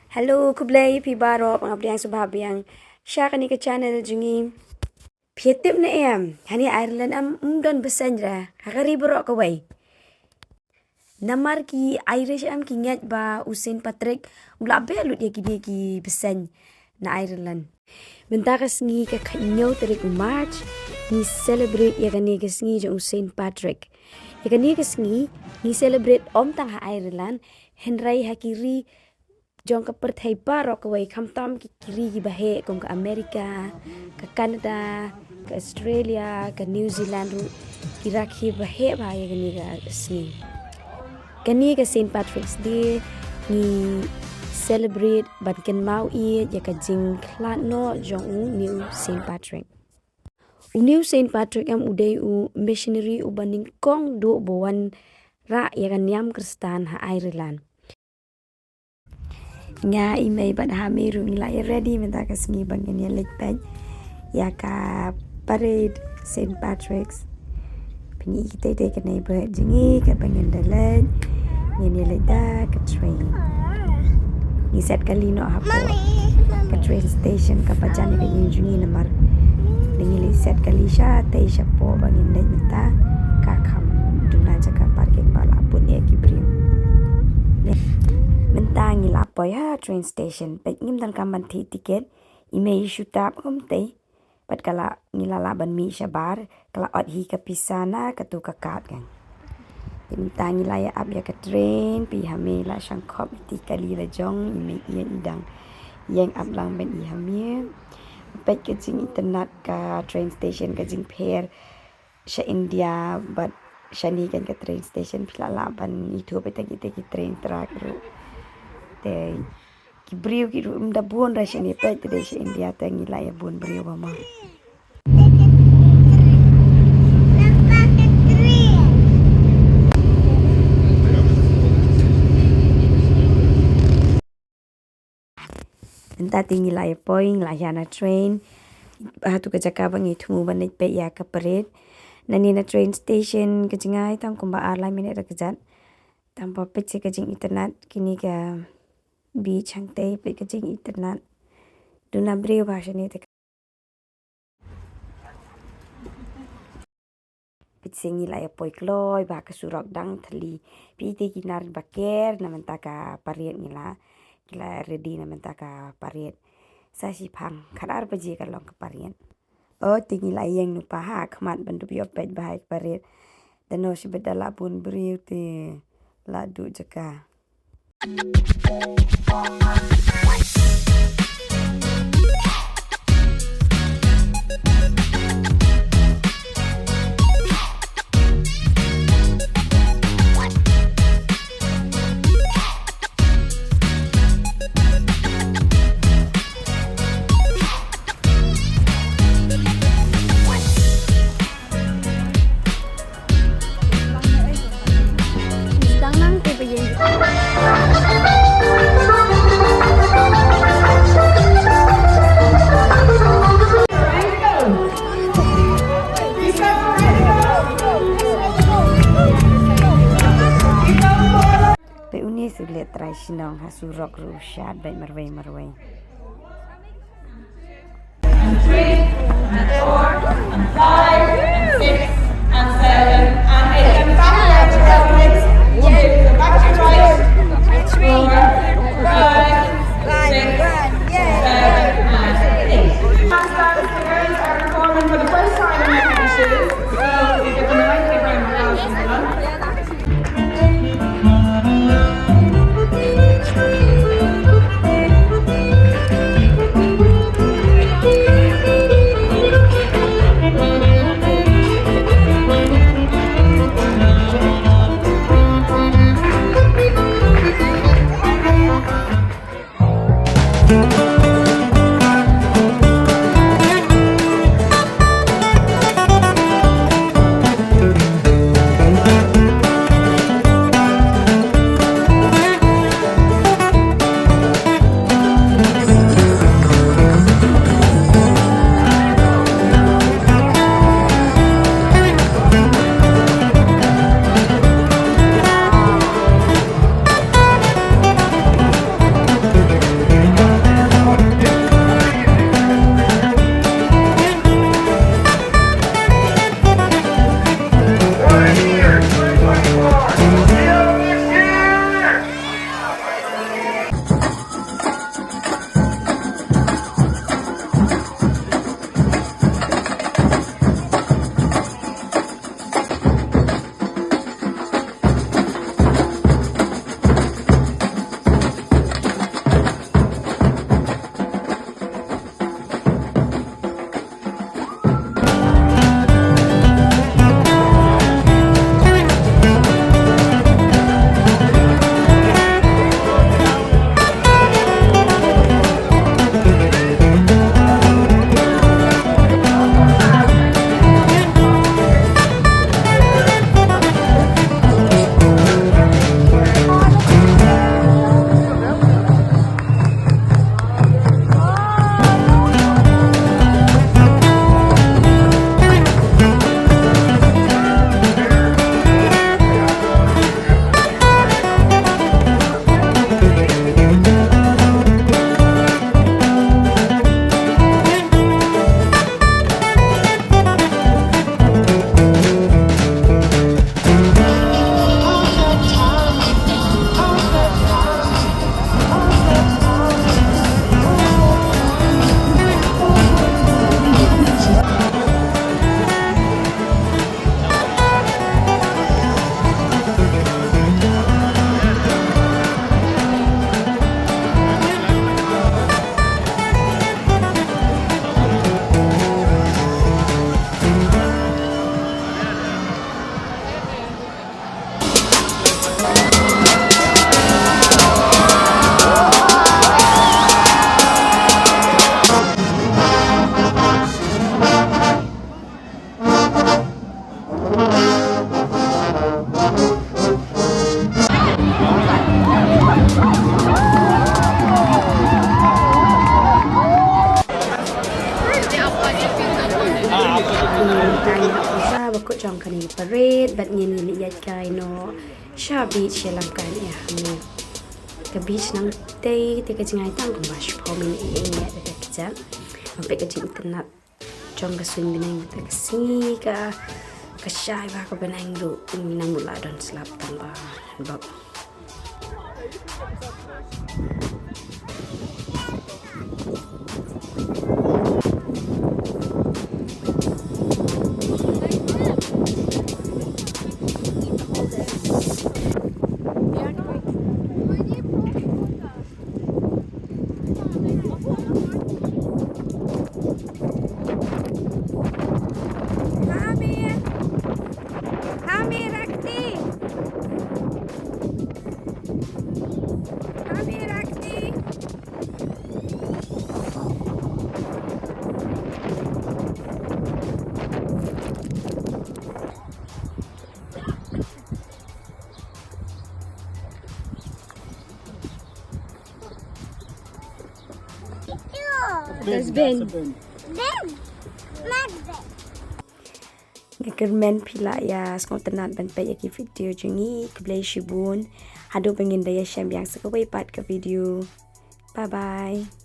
Hello, kublay pi baro pangabdiang subhabiang siya kani ka channel jungi. Pietip na hani Ireland umdon besanjra hakaribro kawai. Namar ki Irish kingat ba Usain Patrick ulabe lut ya ki besan na Ireland. Bentakas ngi ka kanyo tarik March ni celebrate ya kani ka ngi jong Usain Patrick. Ya kani ka ngi celebrate tang ha Ireland henrai hakiri jong ka perthai paro kawai kamtam ki kiri ki bahe kong ka Amerika, ka Canada, ka Australia, ka New Zealand kira ki bahe ba ya gani ka sni. Gani ka St. Patrick's Day ni celebrate ban Mawlai ya ka jing klat no jong New St. Patrick. New St. Patrick uday missionary ban nyngkong do bowan ra ya kan yam Kristan ha Ireland. Nga I Mei-ieid Hame leit ready mentakas ngi bangin ya leit peit ya ka parade St. Patrick's pingi kita ke neighbor jingi ka bangin dalet ngi leit da ka train ni set kali no hapo ka train station ka pajan ka jingi namar ngi set kali sha te sha po bangin leit menta ka kham duna jaka parking bala pun ya kibrim mentangi lapo ya train station pet ngim dan kamban thi tiket email shutap te pat kala ngilala ban mi shabar kala ot hi ka pisana ka tu ka kat kan mentangi laya ab ya ka train pi Hame la sang khop ti kali la jong I Mei-ieid idang yang ab lang ben I Hame pet ke jing internet ka train station ka jing pair sha India but shani kan ka train station pila la ban itu pe tagi train track ru te ki brio ki da buon ra shani pe te de India ta ngila ya buon brio mama enta tingi la ya point la ya na train hatu ka jaka bang itu ban pe ya ka parade nani na train station ka jingai tam kumba arlai minute ra kajat tampa pe che ka jing internet kini ka beach hang te pe ka jing internet duna brio bahasa ni te pitsingi la ya poi kloi ba ka surok dang thali pi te kinar baker na mentaka pariet ngila kila ready na mentaka pariet sa si phang khadar baje ka long ka pariet o tingi la yang nu pa ha khmat bandu bio pet bahai pariet dano si bedala pun brio te la du jaka sulit tradisional hasurok rusyad baik marwai 3 and 4 and 5 and 6 and 7 and 8 and back to government. Back to right. 4, 5, 6, 7 and 8. Handstand figures are performing for the first time in their finishes. So you give them a nice big round of applause for them. kani parade bat ngin liat kai no sha beach ya lam kan ya Hame ke beach nang te ka jingai tang ko mas pho min ya ta ka cha ampe ka jing tenat chong ka swing binang ta ka si ka shy ba ko binang lu nang mula don slap tang ba bab Ben. Germen pila ya skong tenat ban pa yaki video jungi keblai shibun hadu pengin daya syam yang sekawai pat ke video. Bye bye.